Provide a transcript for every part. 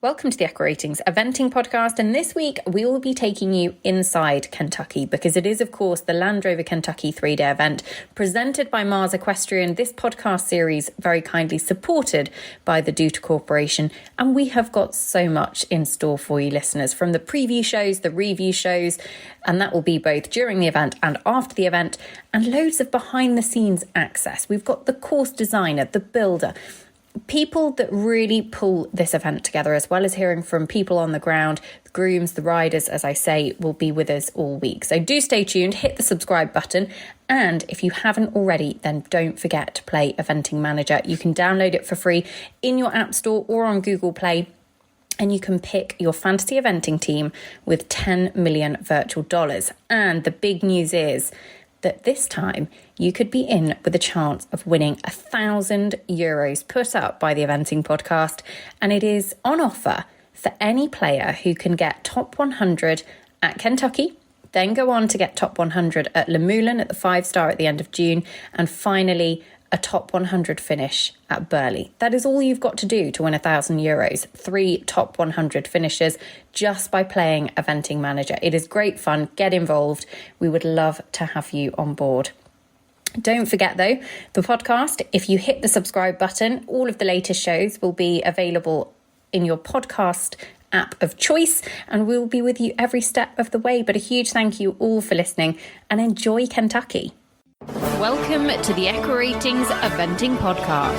Welcome to the Echo Ratings Eventing Podcast, and this week we will be taking you inside Kentucky because it is, of course, the Land Rover Kentucky 3-day event presented by Mars Equestrian. This podcast series very kindly supported by the Duta Corporation, and we have got so much in store for you listeners, from the preview shows, the review shows, and that will be both during the event and after the event, and loads of behind the scenes access. We've got the course designer, the builder, people that really pull this event together, as well as hearing from people on the ground. The grooms, the riders, as I say, will be with us all week. So do stay tuned, hit the subscribe button. And if you haven't already, then don't forget to play Eventing Manager. You can download it for free in your App Store or on Google Play. And you can pick your fantasy eventing team with 10 million virtual dollars. And the big news is that this time you could be in with a chance of winning €1,000 put up by the Eventing Podcast, and it is on offer for any player who can get top 100 at Kentucky, then go on to get top 100 at Le Moulin at the 5-star at the end of June, and finally a top 100 finish at Burghley. That is all you've got to do to win €1,000. 3 top 100 finishes just by playing Eventing Manager. It is great fun. Get involved. We would love to have you on board. Don't forget, though, the podcast, if you hit the subscribe button, all of the latest shows will be available in your podcast app of choice, and we'll be with you every step of the way. But a huge thank you all for listening, and enjoy Kentucky. Welcome to the Echo Ratings Eventing Podcast.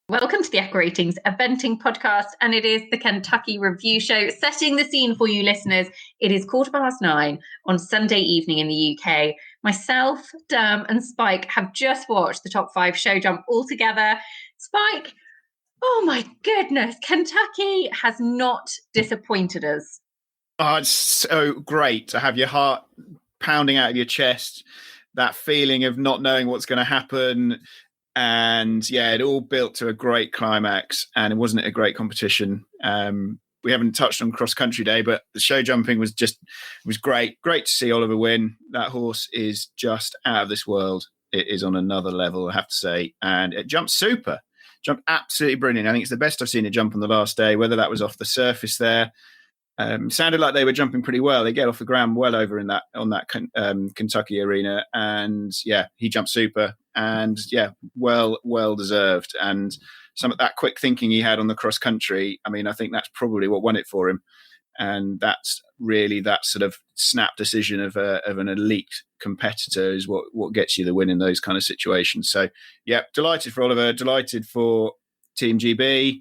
Welcome to the Echo Ratings Eventing Podcast, and it is the Kentucky Review Show. Setting the scene for you listeners, it is 9:15 on Sunday evening in the UK. Myself, Diarm and Spike have just watched the top 5 show jump all together. Spike, oh my goodness, Kentucky has not disappointed us. Oh, it's so great to have your heart pounding out of your chest, that feeling of not knowing what's going to happen. And yeah, it all built to a great climax, and wasn't it a great competition? We haven't touched on cross country day, but the show jumping was great. Great to see Oliver win. That horse is just out of this world. It is on another level, I have to say. And it jumped super. Jumped absolutely brilliant. I think it's the best I've seen it jump on the last day, whether that was off the surface there. Sounded like they were jumping pretty well. They get off the ground well over on that Kentucky arena. And yeah, he jumped super. And yeah, well deserved. And some of that quick thinking he had on the cross country, I mean, I think that's probably what won it for him. And that's really that sort of snap decision of an elite competitor is what gets you the win in those kind of situations. So yeah, delighted for Oliver, delighted for Team GB.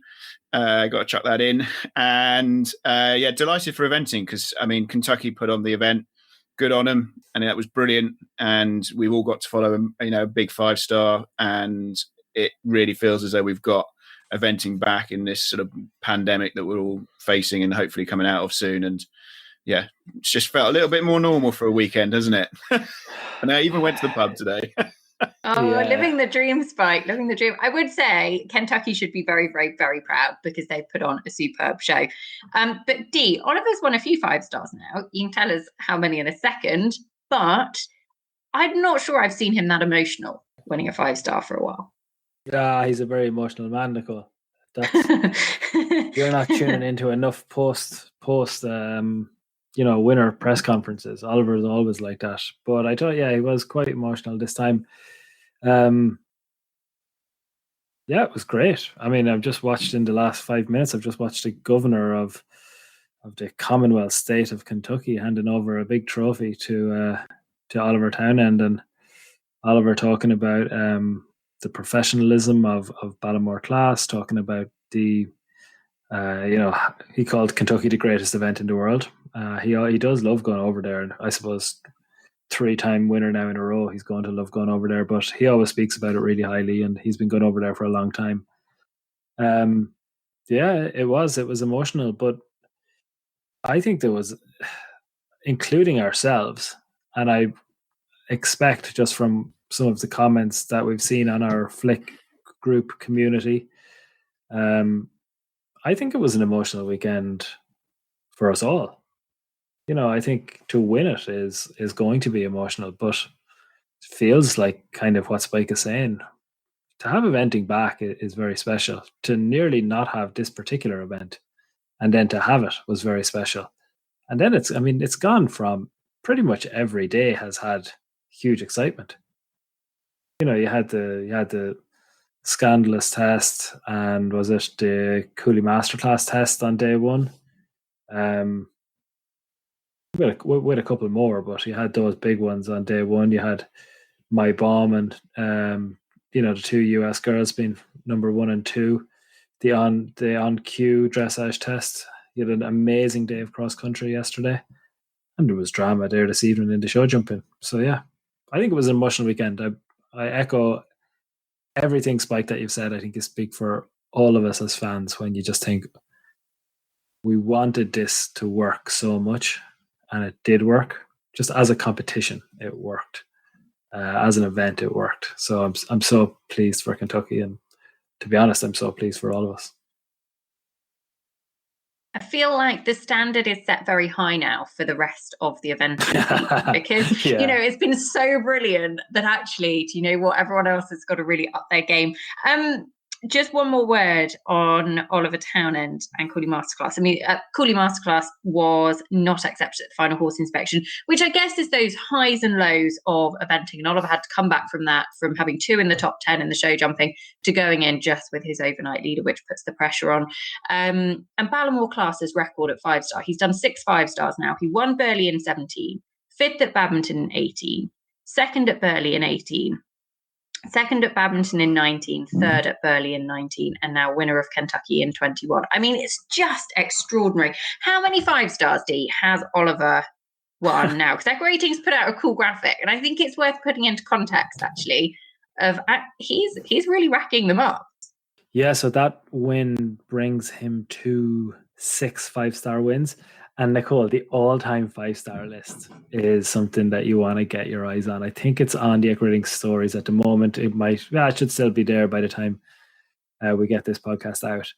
Got to chuck that in. And yeah, delighted for eventing because, I mean, Kentucky put on the event. Good on them. And that was brilliant. And we've all got to follow a big 5-star. And it really feels as though we've got eventing back in this sort of pandemic that we're all facing and hopefully coming out of soon. And yeah, it's just felt a little bit more normal for a weekend, hasn't it? And I even went to the pub today. Living the dream, Spike, living the dream. I would say Kentucky should be very, very, very proud because they've put on a superb show. But Dee, Oliver's won a few 5-stars now. You can tell us how many in a second, but I'm not sure I've seen him that emotional winning a 5-star for a while. Yeah, he's a very emotional man, Nicole. You're not tuning into enough post winner press conferences. Oliver's always like that. But I thought, yeah, he was quite emotional this time. Yeah, it was great. I mean, I've just watched in the last 5 minutes, I've just watched the governor of the Commonwealth state of Kentucky handing over a big trophy to Oliver Townend, and Oliver talking about the professionalism of Ballamore Class, talking about the he called Kentucky the greatest event in the world. He does love going over there, and I suppose 3-time winner now in a row, he's going to love going over there, but he always speaks about it really highly, and he's been going over there for a long time. Yeah, it was emotional, but I think there was, including ourselves, and I expect just from some of the comments that we've seen on our Flick group community, I think it was an emotional weekend for us all. I think to win it is going to be emotional, but it feels like kind of what Spike is saying. To have eventing back is very special. To nearly not have this particular event and then to have it was very special. And then it's gone from pretty much every day has had huge excitement. You had the scandalous test, and was it the Cooley Masterclass test on day one? With a couple more, but you had those big ones on day one. You had My Bomb and the two US girls being number 1 and 2. The on cue dressage test. You had an amazing day of cross country yesterday, and there was drama there this evening in the show jumping. So yeah, I think it was an emotional weekend. I echo everything, Spike, that you've said. I think is big for all of us as fans when you just think we wanted this to work so much, and it did work. Just as a competition, it worked. As an event, it worked. So I'm so pleased for Kentucky, and to be honest, I'm so pleased for all of us. I feel like the standard is set very high now for the rest of the event because, it's been so brilliant that actually, everyone else has got to really up their game. Just one more word on Oliver Townend and Cooley Masterclass. I mean, Cooley Masterclass was not accepted at the final horse inspection, which I guess is those highs and lows of eventing. And Oliver had to come back from that, from having 2 in the top 10 in the show jumping to going in just with his overnight leader, which puts the pressure on. And Ballamore Class's record at 5-star. He's done 6 5-stars now. He won Burghley in 17, 5th at Badminton in 18, 2nd at Burghley in 18, 2nd at Badminton in 19, 3rd at Burghley in 19, and now winner of Kentucky in 21. I mean, it's just extraordinary. How many 5-stars, D, has Oliver won now? Because Echo Ratings put out a cool graphic, and I think it's worth putting into context, actually, of he's really racking them up. Yeah, so that win brings him to 6 5-star wins. And Nicole, the all-time 5-star list is something that you want to get your eyes on. I think it's on the Echo Ratings stories at the moment. It should still be there by the time we get this podcast out.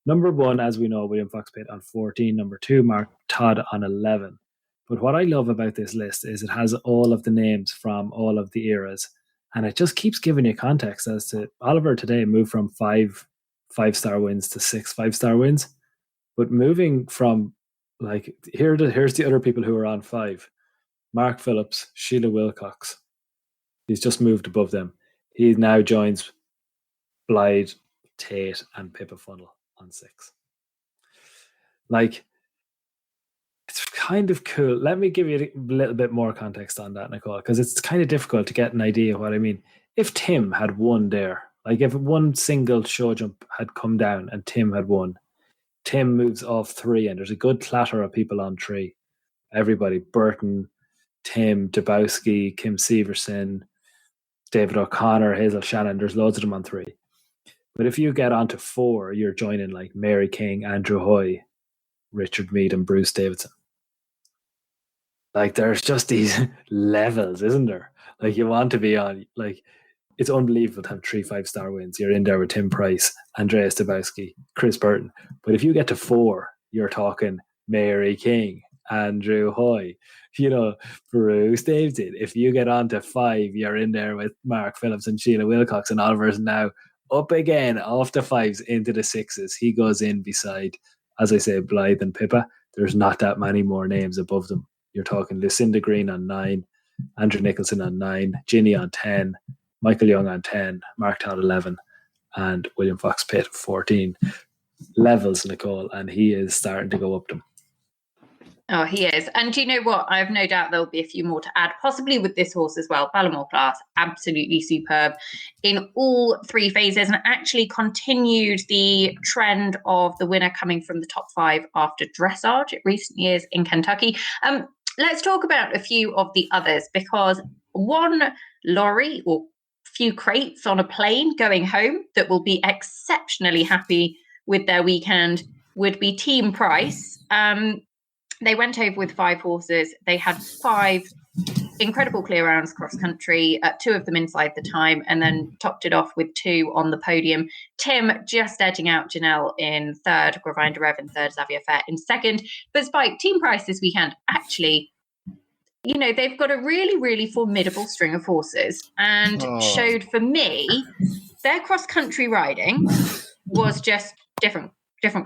Number 1, as we know, William Fox Pitt on 14. Number 2, Mark Todd on 11. But what I love about this list is it has all of the names from all of the eras. And it just keeps giving you context as to Oliver today moved from 5 5-star wins to 6 5-star wins. But moving from here's the other people who are on 5. Mark Phillips, Sheila Wilcox. He's just moved above them. He now joins Blythe, Tate, and Pippa Funnell on 6. It's kind of cool. Let me give you a little bit more context on that, Nicole, because it's kind of difficult to get an idea of what I mean. If Tim had won there, if one single show jump had come down and Tim had won, Tim moves off 3, and there's a good clatter of people on 3. Everybody, Burton, Tim, Dabowski, Kim Severson, David O'Connor, Hazel Shannon, there's loads of them on 3. But if you get onto 4, you're joining Mary King, Andrew Hoy, Richard Meade, and Bruce Davidson. There's just these levels, isn't there? You want to be on, it's unbelievable to have 3 5-star wins. You're in there with Tim Price, Andreas Dabowski, Chris Burton. But if you get to 4, you're talking Mary King, Andrew Hoy, Bruce Davidson. If you get on to 5, you're in there with Mark Phillips and Sheila Wilcox, and Oliver's now up again off the 5s into the 6s. He goes in beside, as I say, Blythe and Pippa. There's not that many more names above them. You're talking Lucinda Green on 9, Andrew Nicholson on 9, Ginny on 10, Michael Young on 10, Mark Todd 11, and William Fox Pitt 14. Levels, Nicole, and he is starting to go up them. Oh, he is. And do you know what? I have no doubt there'll be a few more to add, possibly with this horse as well. Ballamore Class, absolutely superb in all 3 phases, and actually continued the trend of the winner coming from the top 5 after dressage at recent years in Kentucky. Let's talk about a few of the others, because one lorry or few crates on a plane going home that will be exceptionally happy with their weekend would be Team Price. They went over with 5 horses. They had 5 incredible clear rounds cross country, 2 of them inside the time, and then topped it off with 2 on the podium. Tim just edging out Janelle in third, Gravine Rev in third, Xavier Fair in second. But Spike, Team Price this weekend, actually, they've got a really, really formidable string of horses, and showed for me their cross country riding was just different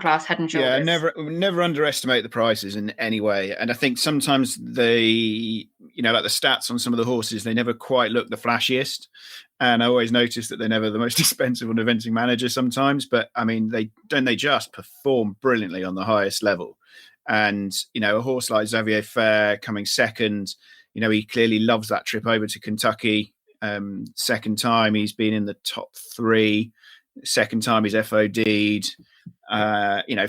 class, head and shoulders. Yeah, never underestimate the prices in any way. And I think sometimes they, like the stats on some of the horses, they never quite look the flashiest. And I always notice that they're never the most expensive on eventing manager sometimes. But I mean, they just perform brilliantly on the highest level. And, a horse like Xavier Fair coming second, he clearly loves that trip over to Kentucky. Second time he's been in the top 3. Second time he's FOD'd.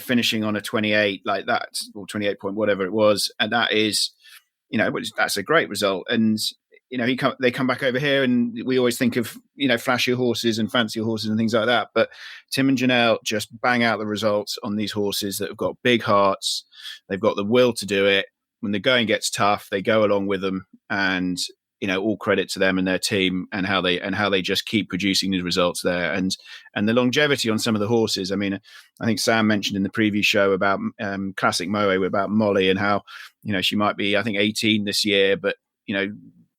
Finishing on a 28 like that, or 28 point, whatever it was. And that is, that's a great result. And, they come back over here, and we always think of, flashier horses and fancier horses and things like that. But Tim and Janelle just bang out the results on these horses that have got big hearts. They've got the will to do it. When the going gets tough, they go along with them. And, all credit to them and their team, and how they just keep producing these results there, and the longevity on some of the horses. I mean, I think Sam mentioned in the previous show about Classic Moe, about Molly, and how she might be, I think, 18 this year, but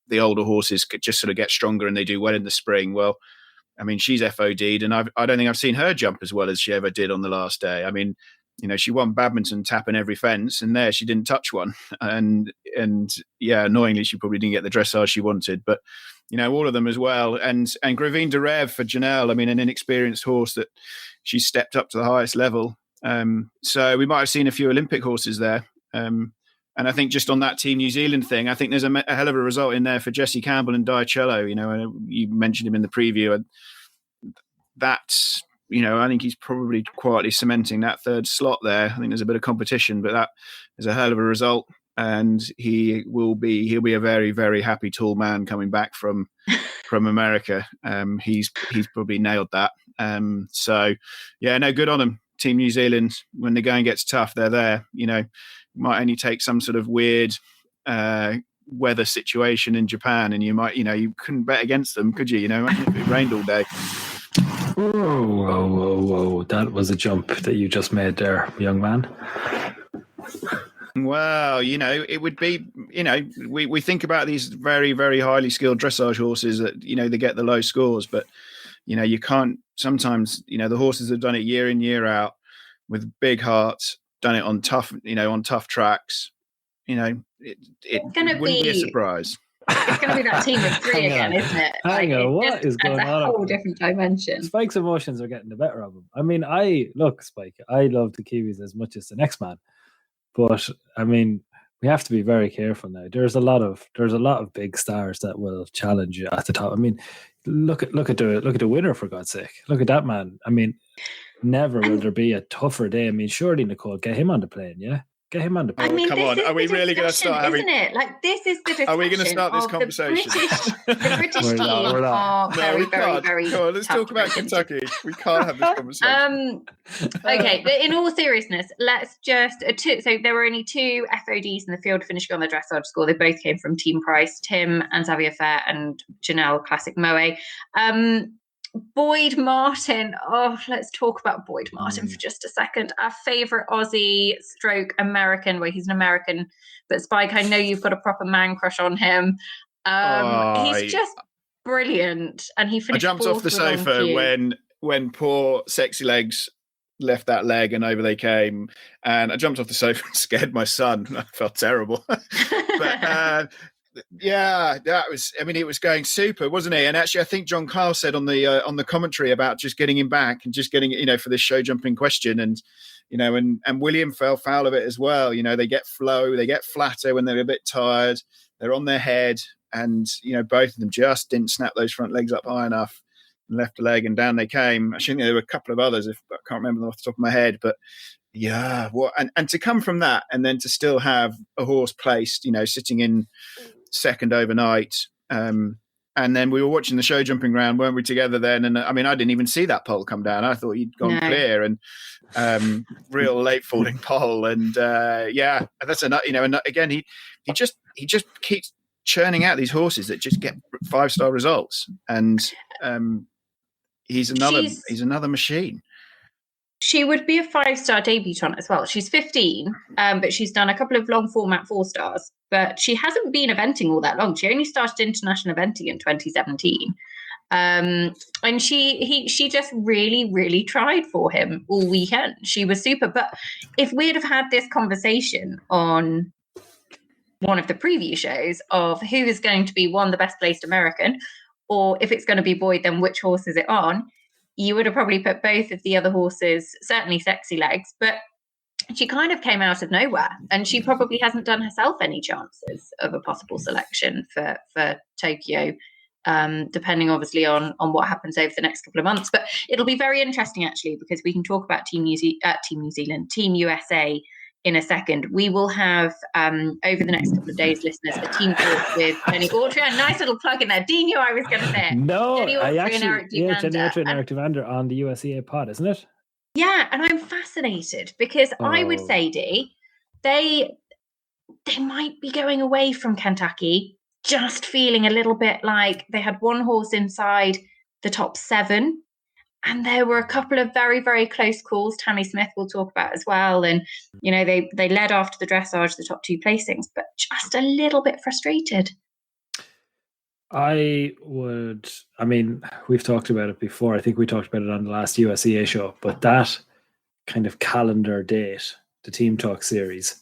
the older horses could just sort of get stronger and they do well in the spring. Well, I mean, she's FOD'd, and I don't think I've seen her jump as well as she ever did on the last day. I mean, she won badminton tapping every fence, and there she didn't touch one. And yeah, annoyingly, she probably didn't get the dressage she wanted. But, all of them as well. And Gravine de Rev for Janelle, I mean, an inexperienced horse that she stepped up to the highest level. So we might have seen a few Olympic horses there. And I think just on that Team New Zealand thing, I think there's a hell of a result in there for Jesse Campbell and Diarcello. You mentioned him in the preview. And that's... I think he's probably quietly cementing that third slot there. I think there's a bit of competition, but that is a hell of a result. And he'll be a very, very happy tall man coming back from America. He's probably nailed that. So yeah, no, good on him. Team New Zealand, when the going gets tough, they're there. Might only take some sort of weird weather situation in Japan, and you couldn't bet against them, could you? Imagine if it rained all day. Whoa. That was a jump that you just made there, young man. Well, it would be, we think about these very, very highly skilled dressage horses that, they get the low scores, but, you can't sometimes, the horses have done it year in, year out with big hearts, done it on tough tracks. It wouldn't be a surprise. It's going to be that team of 3 again, isn't it? Hang on, what is going on? It's a whole different dimension. Spike's emotions are getting the better of him. I mean, Spike, I love the Kiwis as much as the next man, but I mean, we have to be very careful now. There's a lot of big stars that will challenge you at the top. I mean, look at the winner, for God's sake. Look at that man. I mean, never will there be a tougher day. I mean, surely, Nicole, get him on the plane, yeah? Get him on the plane. I mean, come on. Are we really going to start having... Isn't it? Like, this is the discussion. Are we going to start this conversation? The British team are very, very, very... Come on, let's talk about Kentucky. We can't have this conversation. Okay, but in all seriousness, let's just... So there were only 2 FODs in the field finishing on the dressage score. They both came from Team Price, Tim and Xavier Fair and Janelle Classic Moe. Boyd Martin. Oh, let's talk about Boyd Martin for just a second. Our favourite Aussie stroke American. Well, he's an American, but Spike, I know you've got a proper man crush on him. He's just brilliant. And he finished... I jumped off the sofa when poor Sexy Legs left that leg and over they came. And I jumped off the sofa and scared my son. I felt terrible. But... yeah, that was. I mean, it was going super, wasn't it? And actually, I think John Kyle said on the commentary about just getting him back and just getting, for this show jumping question, and and William fell foul of it as well. They get flow, they get flatter when they're a bit tired. They're on their head, and both of them just didn't snap those front legs up high enough. And left a leg, and down they came. I think there were a couple of others, if I can't remember them off the top of my head, but. Yeah, and to come from that, and then to still have a horse placed, sitting in second overnight, and then we were watching the show jumping round, weren't we, together then? And I mean, I didn't even see that pole come down. I thought he'd gone clear, and real late falling pole, and yeah, that's enough. And again, he just keeps churning out these horses that just get 5-star results, and he's another machine. She would be a 5-star debutante as well. She's 15, but she's done a couple of long format 4-stars, but she hasn't been eventing all that long. She only started international eventing in 2017. And she just really, really tried for him all weekend. She was super. But if we'd have had this conversation on one of the preview shows of who is going to be the best placed American, or if it's going to be Boyd, then which horse is it on? You would have probably put both of the other horses, certainly Sexy Legs, but she kind of came out of nowhere, and she probably hasn't done herself any chances of a possible selection for Tokyo, depending obviously on what happens over the next couple of months. But it'll be very interesting actually, because we can talk about Team USA in a second. We will have over the next couple of days, listeners, a team talk with Jenny Autry. A nice little plug in there. Dean knew I was going to say it. No, Jenny Autry and Eric Duvander. Jenny Autry and Eric Duvander on the USEA pod, isn't it? Yeah, and I'm fascinated because I would say, Dee, they might be going away from Kentucky just feeling a little bit like they had one horse inside the top 7. And there were a couple of very, very close calls. Tammy Smith we'll talk about as well. And, they led after the dressage, the top 2 placings, but just a little bit frustrated. We've talked about it before. I think we talked about it on the last USEA show, but that kind of calendar date, the Team Talk series,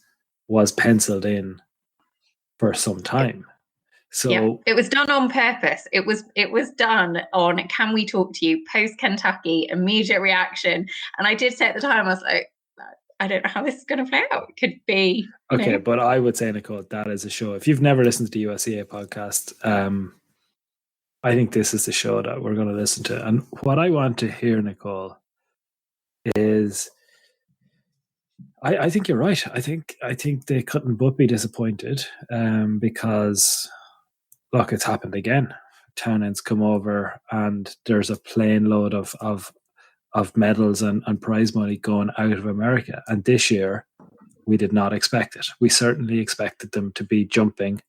was penciled in for some time. So it was done on purpose. It was done on, can we talk to you post Kentucky, immediate reaction. And I did say at the time, I was like, I don't know how this is going to play out. It could be. Okay, but I would say, Nicole, that is a show. If you've never listened to the USEA podcast, I think this is the show that we're going to listen to. And what I want to hear, Nicole, is I think you're right. I think they couldn't but be disappointed because, look, it's happened again. Townend's come over and there's a plane load of medals and prize money going out of America. And this year, we did not expect it. We certainly expected them to be jumping.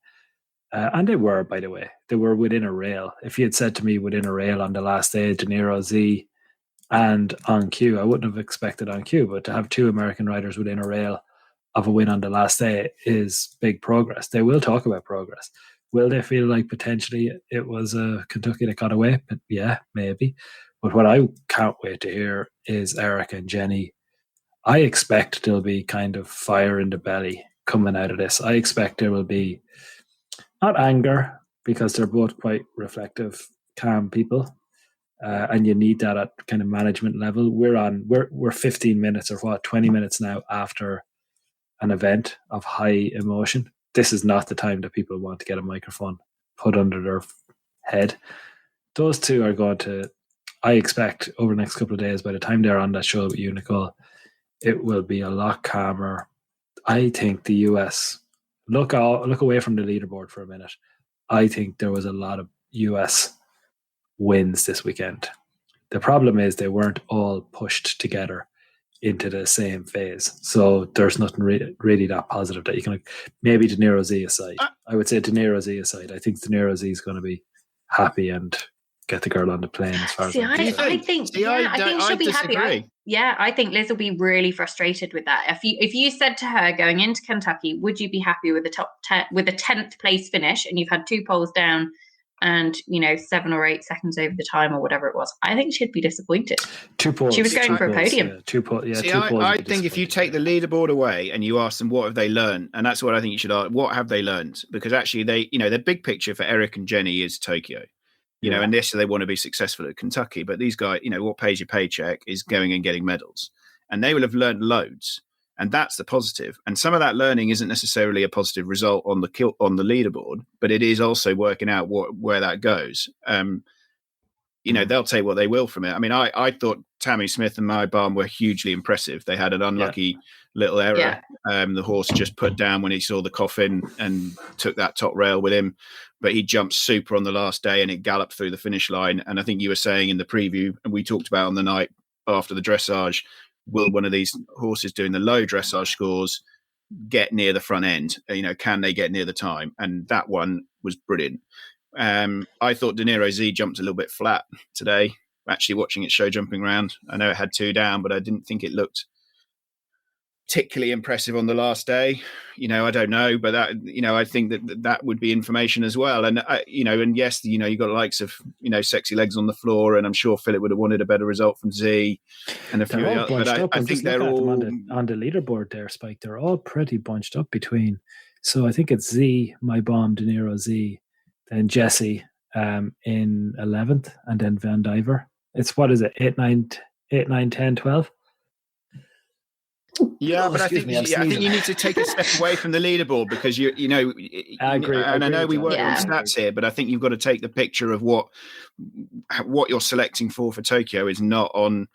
And they were, by the way. They were within a rail. If you had said to me within a rail on the last day, De Niro, Z, and on cue, I wouldn't have expected on cue. But to have 2 American riders within a rail of a win on the last day is big progress. They will talk about progress. Will they feel like potentially it was Kentucky that got away? But yeah, maybe. But what I can't wait to hear is Eric and Jenny. I expect there'll be kind of fire in the belly coming out of this. I expect there will be not anger, because they're both quite reflective, calm people. And you need that at kind of management level. We're 15 minutes or 20 minutes now after an event of high emotion. This is not the time that people want to get a microphone put under their head. Those 2 are going to, I expect, over the next couple of days, by the time they're on that show with you, Nicole, it will be a lot calmer. I think the US, look away from the leaderboard for a minute. I think there was a lot of US wins this weekend. The problem is they weren't all pushed together into the same phase. So there's nothing really that positive that you can, maybe De Niro Z aside. I would say De Niro Z aside. I think De Niro Z is going to be happy and get the girl on the plane as far as I'm concerned. I think she'll be happy. I think Liz will be really frustrated with that. If you said to her going into Kentucky, would you be happy with the top 10, with the 10th place finish, and you've had 2 poles down and 7 or 8 seconds over the time or whatever it was, I think she'd be disappointed. 2 poles. She was going for a podium. Yeah, 2 poles. Yeah, See, 2 poles. I think if you take the leaderboard away and you ask them what have they learned, and that's what I think you should ask. What have they learned? Because actually, the big picture for Eric and Jenny is Tokyo. And this, they want to be successful at Kentucky. But these guys, what pays your paycheck is going and getting medals. And they will have learned loads. And that's the positive. And some of that learning isn't necessarily a positive result on the leaderboard, but it is also working out where that goes. They'll take what they will from it. I mean, I thought Tammy Smith and Mai Barn were hugely impressive. They had an unlucky little error. Yeah. The horse just put down when he saw the coffin and took that top rail with him. But he jumped super on the last day and it galloped through the finish line. And I think you were saying in the preview, and we talked about on the night after the dressage, will one of these horses doing the low dressage scores get near the front end? Can they get near the time? And that one was brilliant. I thought De Niro Z jumped a little bit flat today. Actually, watching it show jumping around, I know it had 2 down, but I didn't think it looked particularly impressive on the last day. I don't know, but that, I think that would be information as well. And and yes, you got the likes of Sexy Legs on the floor, and I'm sure Philip would have wanted a better result from Z and a few. They're all bunched up. I think they're all on the leaderboard there, Spike. They're all pretty bunched up between. So I think it's Z, My Bomb, De Niro Z, then Jesse in 11th, and then Van Diver. It's what is it? 8, 9, 10, 12. Yeah, but I think you need to take a step away from the leaderboard, because I agree. And I know we work on stats here, but I think you've got to take the picture of what you're selecting for Tokyo is not on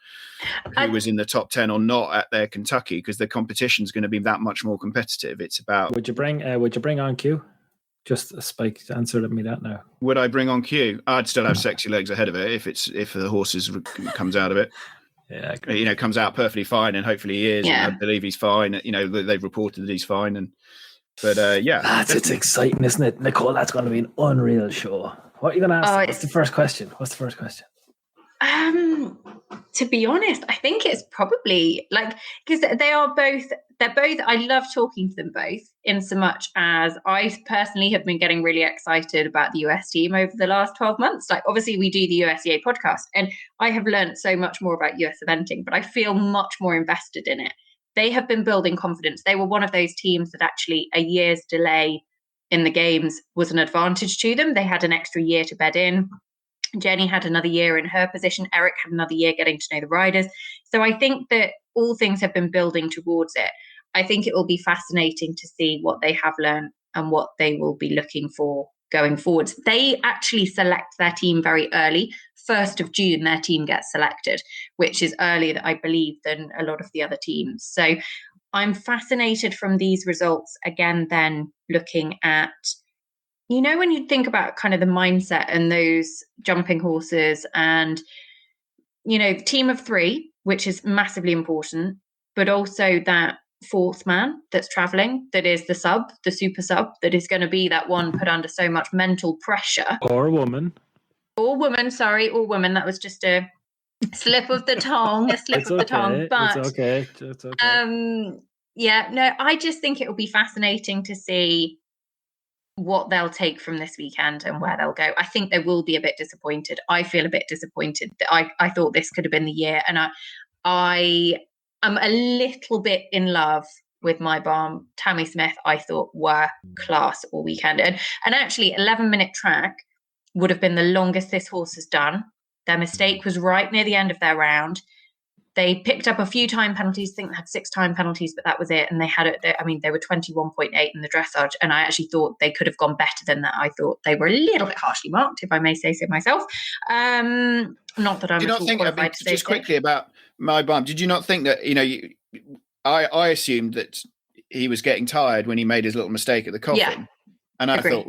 who was in the top 10 or not at their Kentucky, because the competition is going to be that much more competitive. It's about would you bring on Q? Just a Spike answered me that now. Would I bring on Q? I'd still have Sexy Legs ahead of it if the horses comes out of it. Yeah, comes out perfectly fine, and hopefully he is. Yeah. And I believe he's fine. They've reported that he's fine, it's exciting, isn't it, Nicole? That's going to be an unreal show. What are you going to ask? What's the first question? To be honest, I think it's probably because they're both, I love talking to them both, in so much as I personally have been getting really excited about the US team over the last 12 months. Obviously we do the USEA podcast, and I have learned so much more about US eventing, but I feel much more invested in it. They have been building confidence. They were one of those teams that actually a year's delay in the games was an advantage to them. They had an extra year to bed in. Jenny had another year in her position. Eric had another year getting to know the riders. So I think that all things have been building towards it. I think it will be fascinating to see what they have learned and what they will be looking for going forwards. They actually select their team very early. 1st of June, their team gets selected, which is earlier, I believe, than a lot of the other teams. So I'm fascinated from these results. Again, then looking at, when you think about kind of the mindset and those jumping horses and, the team of 3, which is massively important, but also that 4th man that's traveling, that is the super sub, that is going to be that one put under so much mental pressure. Or woman. That was just a slip of the tongue, But it's okay. I just think it will be fascinating to see what they'll take from this weekend and where they'll go. I think they will be a bit disappointed. I feel a bit disappointed. I thought this could have been the year, and I am a little bit in love with My Bomb. Tammy Smith, I thought, were class all weekend. And actually, 11-minute track would have been the longest this horse has done. Their mistake was right near the end of their round. They picked up a few time penalties. I think they had 6 time penalties, but that was it. And they had it. They were 21.8 in the dressage, and I actually thought they could have gone better than that. I thought they were a little bit harshly marked, if I may say so myself. Not that I'm at all qualified to say just quickly about My Bomb. Did you not think that I assumed that he was getting tired when he made his little mistake at the coffin? Yeah. And I thought,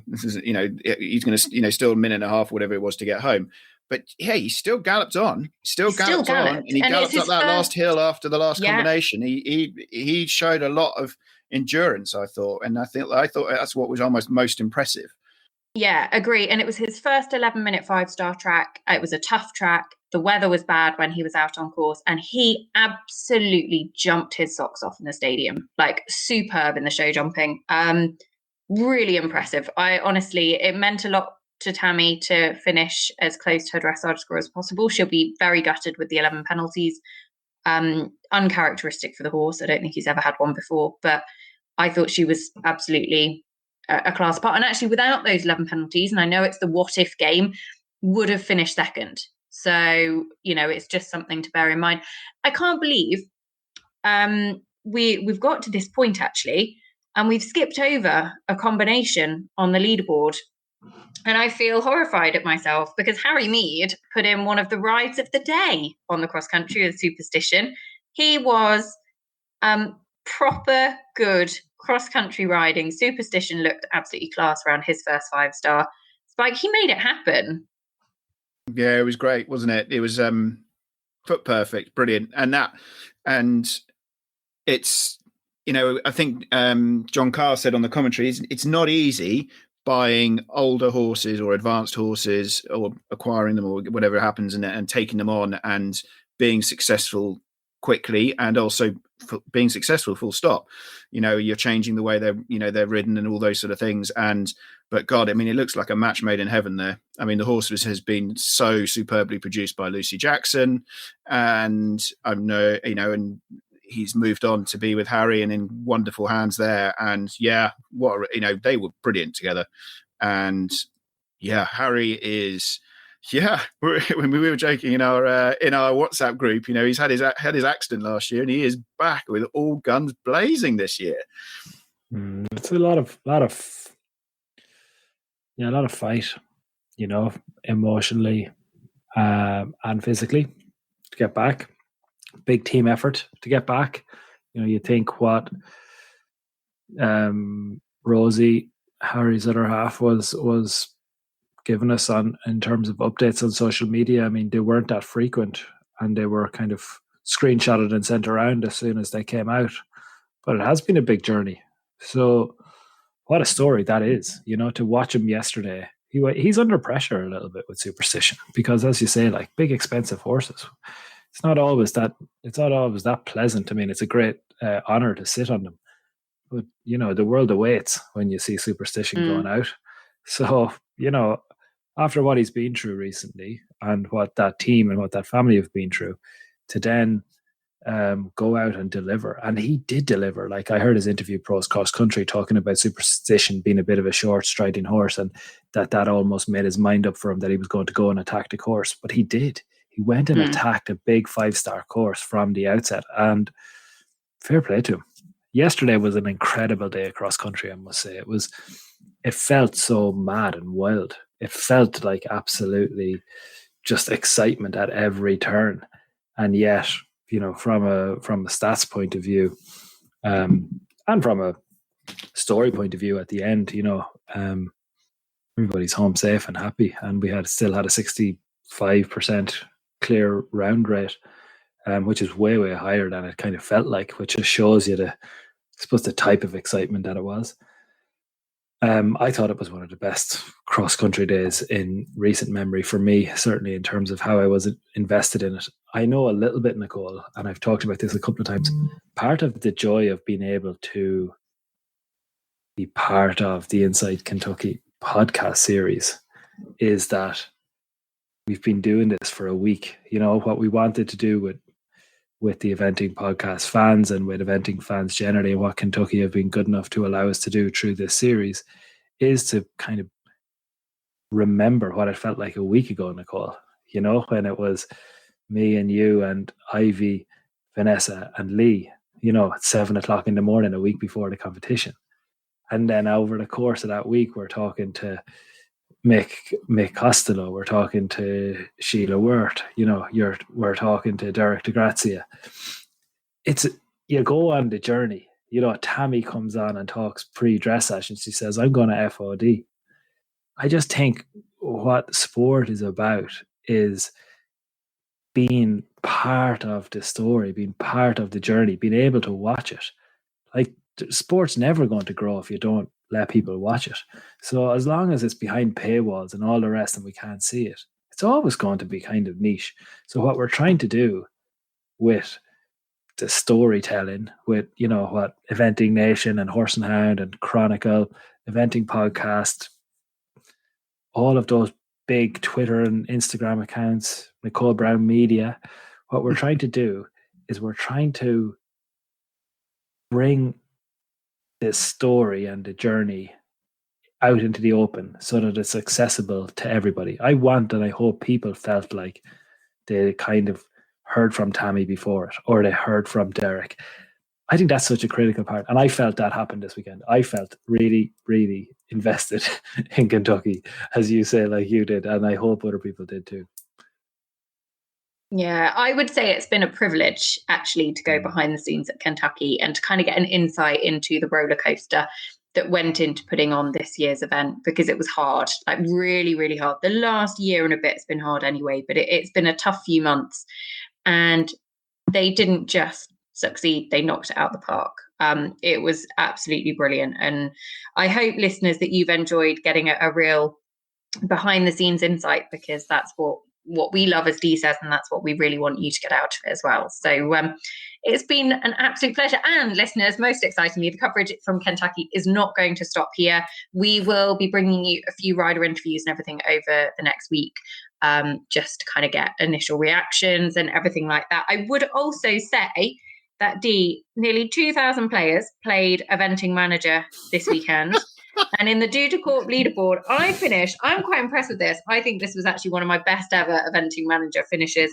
this is, he's going to, still a minute and a half, whatever it was, to get home. But yeah, he still galloped on. And he galloped up that last hill after the last combination. He showed a lot of endurance, I thought, and I thought that's what was almost most impressive. Yeah, agree. And it was his first 11-minute 5-star track. It was a tough track. The weather was bad when he was out on course, and he absolutely jumped his socks off in the stadium. Superb in the show jumping. Really impressive. It meant a lot to Tammy to finish as close to her dressage score as possible. She'll be very gutted with the 11 penalties. Uncharacteristic for the horse. I don't think he's ever had one before, but I thought she was absolutely a class part. And actually, without those 11 penalties, and I know it's the what if game, would have finished second. So, it's just something to bear in mind. I can't believe we've got to this point, actually, and we've skipped over a combination on the leaderboard. And I feel horrified at myself, because Harry Mead put in one of the rides of the day on the cross country with Superstition. He was proper good cross country riding. Superstition looked absolutely class around his first 5-star. Spike, he made it happen. Yeah, it was great, wasn't it? It was foot perfect, brilliant. And it's, I think John Carr said on the commentary, it's not easy, buying older horses or advanced horses or acquiring them or whatever happens and taking them on and being successful quickly, and also being successful full stop. You're changing the way they're ridden and all those sort of things. But God, I mean, it looks like a match made in heaven there. I mean, the horse has been so superbly produced by Lucy Jackson, and and he's moved on to be with Harry and in wonderful hands there. And they were brilliant together. And Harry is, when we were joking in our WhatsApp group, he's had his accident last year and he is back with all guns blazing this year. It's a lot of fight, emotionally and physically to get back. Big team effort to get back. You think what Rosie, Harry's other half, was giving us in terms of updates on social media. I mean, they weren't that frequent, and they were kind of screenshotted and sent around as soon as they came out. But it has been a big journey. So what a story that is, to watch him yesterday. He's under pressure a little bit with Superstition because, as you say, like big expensive horses, it's not always that pleasant. I mean, it's a great honor to sit on them, but the world awaits when you see Superstition going out. So after what he's been through recently and what that team and what that family have been through, to then go out and deliver. And he did deliver. Like, I heard his interview post cross country talking about Superstition being a bit of a short striding horse, and that almost made his mind up for him that he was going to go and attack the course. But he did. He went and attacked a big 5-star course from the outset, and fair play to him. Yesterday was an incredible day across country, I must say. It felt so mad and wild. It felt like absolutely just excitement at every turn. And yet, from a stats point of view, and from a story point of view at the end, everybody's home safe and happy. And we still had a 65% clear round rate, which is way, way higher than it kind of felt like, which just shows you the type of excitement that it was. I thought it was one of the best cross-country days in recent memory for me, certainly in terms of how I was invested in it. I know a little bit, Nicole, and I've talked about this a couple of times. Part of the joy of being able to be part of the Inside Kentucky podcast series is that we've been doing this for a week. What we wanted to do with the eventing podcast fans and with eventing fans generally, and what Kentucky have been good enough to allow us to do through this series, is to kind of remember what it felt like a week ago, Nicole, when it was me and you and Ivy, Vanessa and Lee, at 7:00 in the morning, a week before the competition. And then over the course of that week, we're talking to Mick Costello, we're talking to Sheila Wirt, we're talking to Derek DeGrazia. You go on the journey. Tammy comes on and talks pre-dressage and she says, I'm going to FOD. I just think what sport is about is being part of the story, being part of the journey, being able to watch it. Like, sport's never going to grow if you don't let people watch it. So as long as it's behind paywalls and all the rest and we can't see it, it's always going to be kind of niche. So what we're trying to do with the storytelling, with what Eventing Nation and Horse and Hound and Chronicle, Eventing Podcast, all of those big Twitter and Instagram accounts, Nicole Brown Media, what we're trying to do is we're trying to bring this story and the journey out into the open so that it's accessible to everybody. I want and I hope people felt like they kind of heard from Tammy before it, or they heard from Derek. I think that's such a critical part. And I felt that happened this weekend. I felt really, really invested in Kentucky, as you say, like you did. And I hope other people did too. Yeah, I would say it's been a privilege actually to go behind the scenes at Kentucky and to kind of get an insight into the roller coaster that went into putting on this year's event, because it was hard, like really, really hard. The last year and a bit's been hard anyway, but it's been a tough few months. And they didn't just succeed, they knocked it out the park. It was absolutely brilliant. And I hope, listeners, that you've enjoyed getting a real behind the scenes insight, because that's what we love as DSES, and that's what we really want you to get out of it as well. So it's been an absolute pleasure. And listeners, most excitingly, the coverage from Kentucky is not going to stop here. We will be bringing you a few rider interviews and everything over the next week, just to kind of get initial reactions and everything like that. I would also say that nearly 2,000 players played Eventing Manager this weekend. And in the Dudecorp leaderboard, I'm quite impressed with this. I think this was actually one of my best ever Eventing Manager finishes,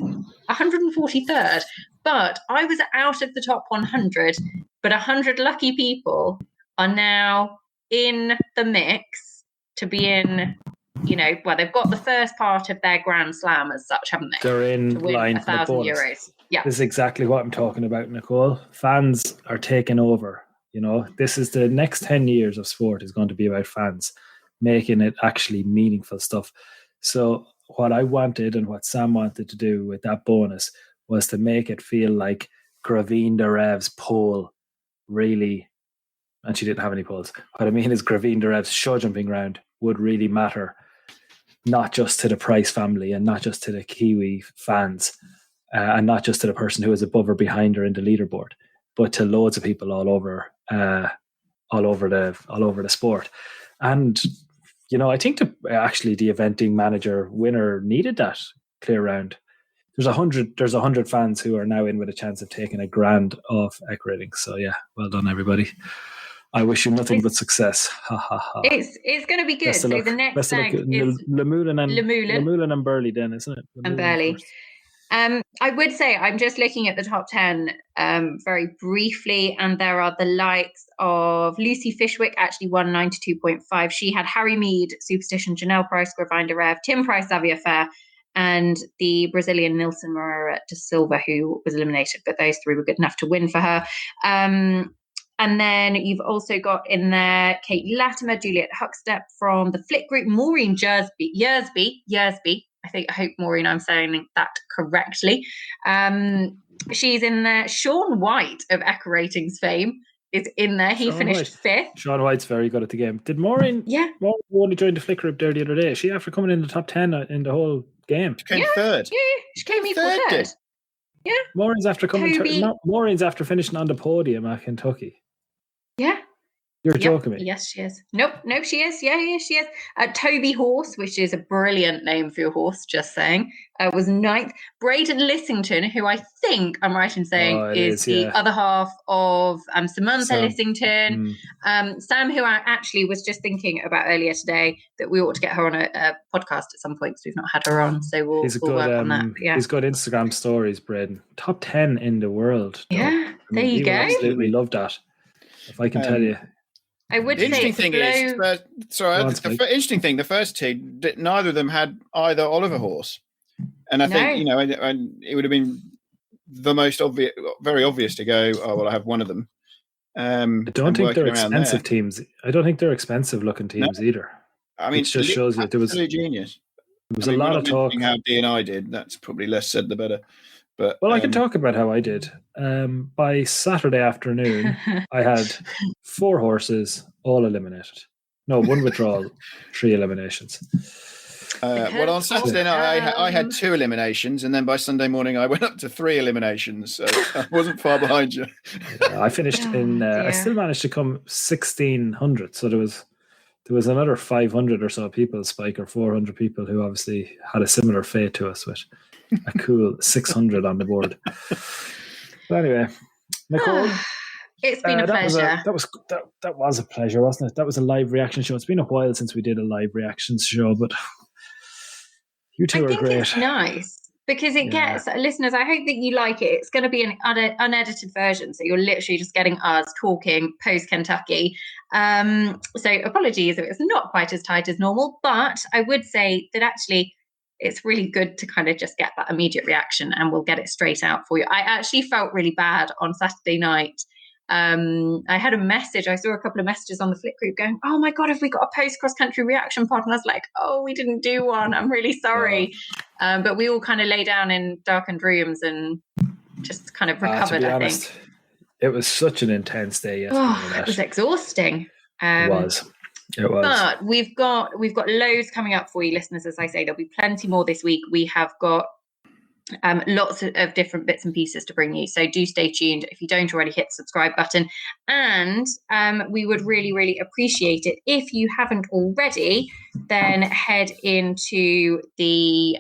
143rd. But I was out of the top 100, but 100 lucky people are now in the mix to be in, well, they've got the first part of their Grand Slam as such, haven't they? They're in line for the bonus. €1,000. Yeah. This is exactly what I'm talking about, Nicole. Fans are taking over. This is the next 10 years of sport is going to be about fans making it actually meaningful stuff. So what I wanted and what Sam wanted to do with that bonus was to make it feel like Graveen Darev's pole really, and she didn't have any poles. What I mean is Graveen Darev's show jumping round would really matter, not just to the Price family and not just to the Kiwi fans and not just to the person who is above or behind her in the leaderboard, but to loads of people all over the sport. And I think the Eventing Manager winner needed that clear round. There's 100 fans who are now in with a chance of taking a grand off Eck-Rating. So yeah, well done everybody. I wish you nothing but success. Ha ha ha. It's going to be good. So the next leg is Lemulin and Burley, then, isn't it? And Burley. I would say I'm just looking at the top 10 very briefly, and there are the likes of Lucy Fishwick, actually won 92.5. She had Harry Mead, Superstition, Janelle Price, Gravine Rev, Tim Price, Xavier Fair, and the Brazilian Nilson Moreira de Silva, who was eliminated, but those three were good enough to win for her. And then you've also got in there Kate Latimer, Juliet Huckstep from the Flick Group, Maureen Yersby. I hope, Maureen, I'm saying that correctly. She's in there. Sean White of Eck-Rating's fame is in there. He finished 5th. Sean White's very good at the game. Did Maureen? Yeah. Maureen only joined the Flick Group there the other day. She after coming in the top 10 in the whole game. She came third. Yeah, she came equal third. Yeah. Maureen's after finishing on the podium at Kentucky. Yeah. You're joking me. Yes, she is. Nope, she is. Yeah, she is. Toby Horse, which is a brilliant name for your horse, just saying, was 9th. Braden Lissington, who I think I'm right in saying is the other half of Samantha Lissington. Sam, who I actually was just thinking about earlier today, that we ought to get her on a podcast at some point because we've not had her on. So we'll work on that. Yeah. He's got Instagram stories, Braden. Top 10 in the world. Yeah, there you go. Absolutely love that. If I can tell you. I would the interesting thing is, the interesting thing, the first two, neither of them had either Oliver horse, and I think it would have been the most obvious, very obvious to go. Oh well, I have one of them. I don't think they're expensive teams. I don't think they're expensive looking teams either. I mean, it just shows you there was genius. There was a lot of talk. How D&I did. That's probably less said the better. But, I can talk about how I did. By Saturday afternoon, I had 4 horses, all eliminated. No, 1 withdrawal, 3 eliminations. Well, on Saturday night, I had 2 eliminations, and then by Sunday morning, I went up to 3 eliminations. So I wasn't far behind you. I finished I still managed to come 1,600. So there was another 500 or so people, Spike, or 400 people who obviously had a similar fate to us with a cool 600 on the board. But anyway, Nicole, it's been a pleasure. That was a pleasure, wasn't it? That was a live reaction show. It's been a while since we did a live reactions show, but you two are great. It's nice because it gets listeners. I hope that you like it. It's going to be an unedited version, so you're literally just getting us talking post Kentucky. So apologies if it's not quite as tight as normal, but I would say that actually it's really good to kind of just get that immediate reaction, and we'll get it straight out for you. I actually felt really bad on Saturday night. I had a message. I saw a couple of messages on the Flick Group going, "Oh my God, have we got a post cross country reaction pod?" And I was like, "Oh, we didn't do one. I'm really sorry." But we all kind of lay down in darkened rooms and just kind of recovered, I think. It was such an intense day yesterday. Oh, it was exhausting. It was. But we've got loads coming up for you, listeners. As I say, there'll be plenty more this week. We have got lots of different bits and pieces to bring you. So do stay tuned if you don't already hit the subscribe button. And we would really, really appreciate it if you haven't already, then head into the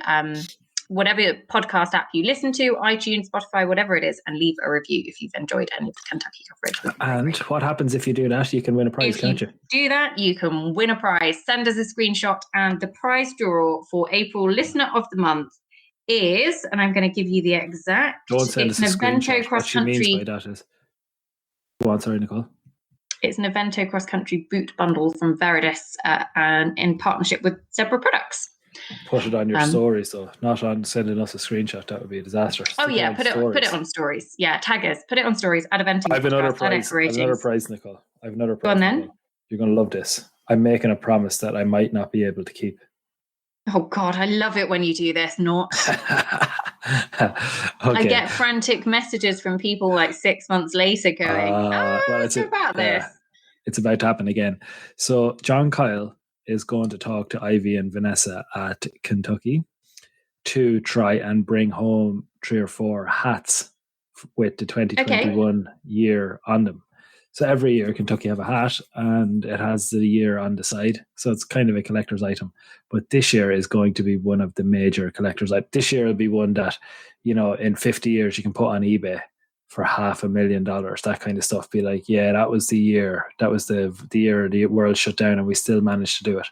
whatever podcast app you listen to, iTunes, Spotify, whatever it is, and leave a review if you've enjoyed any of the Kentucky coverage. And what happens if you do that? You can win a prize, can't you? Do that, you can win a prize. Send us a screenshot, and the prize draw for April Listener of the Month is, and I'm going to give you the exact. Don't send us a screenshot. What she means by that is. Go on, sorry, Nicole. It's an Evento cross-country boot bundle from Veridis, and in partnership with Zebra Products. Put it on your stories, though, not on sending us a screenshot. That would be a disaster. Oh yeah, put it on stories. Yeah, tag us. Put it on stories. At Evento. I have another prize. Nicole. I have another prize. Go on then. Nicole. You're going to love this. I'm making a promise that I might not be able to keep. Oh God, I love it when you do this. Not. Okay. I get frantic messages from people like 6 months later going, well, it's about this. It's about to happen again. So John Kyle is going to talk to Ivy and Vanessa at Kentucky to try and bring home 3 or 4 hats with the 2021 year on them. So every year Kentucky have a hat and it has the year on the side. So it's kind of a collector's item. But this year is going to be one of the major collector's items. This year will be one that, in 50 years you can put on eBay for $500,000, that kind of stuff. Be like, yeah, that was the year. That was the year the world shut down and we still managed to do it.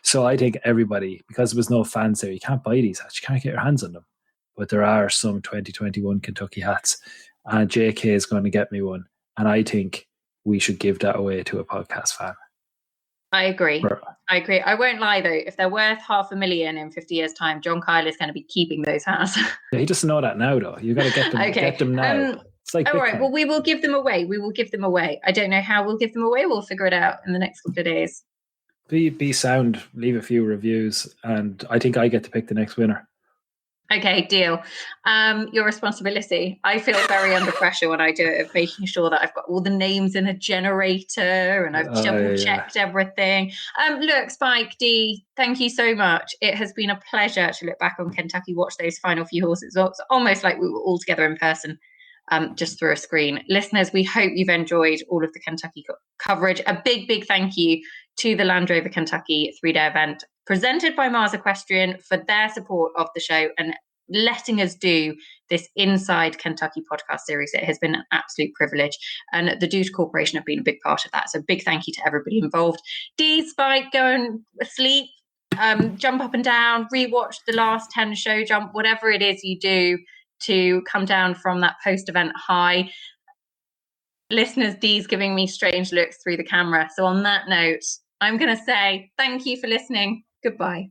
So I think everybody, because there was no fans there, you can't buy these hats. You can't get your hands on them. But there are some 2021 Kentucky hats. And JK is going to get me one. And I think we should give that away to a podcast fan. I agree. I won't lie, though. If they're worth $500,000 in 50 years' time, John Kyle is going to be keeping those hats. Yeah, he doesn't know that now, though. You've got to get them, get them now. It's like all right, well, we will give them away. I don't know how we'll give them away. We'll figure it out in the next couple of days. Be sound, leave a few reviews, and I think I get to pick the next winner. Okay, deal. Your responsibility. I feel very under pressure when I do it, of making sure that I've got all the names in a generator and I've double-checked everything. Look, Spike D, thank you so much. It has been a pleasure to look back on Kentucky, watch those final few horses. It's almost like we were all together in person, just through a screen. Listeners, we hope you've enjoyed all of the Kentucky coverage. A big, big thank you to the Land Rover Kentucky 3-day event presented by Mars Equestrian for their support of the show and letting us do this Inside Kentucky podcast series. It has been an absolute privilege, and the Dude Corporation have been a big part of that. So big thank you to everybody involved. D, Spike, go and sleep, jump up and down, rewatch the last 10 show jump, whatever it is you do to come down from that post-event high. Listeners, Dee's giving me strange looks through the camera. So on that note, I'm going to say thank you for listening. Goodbye.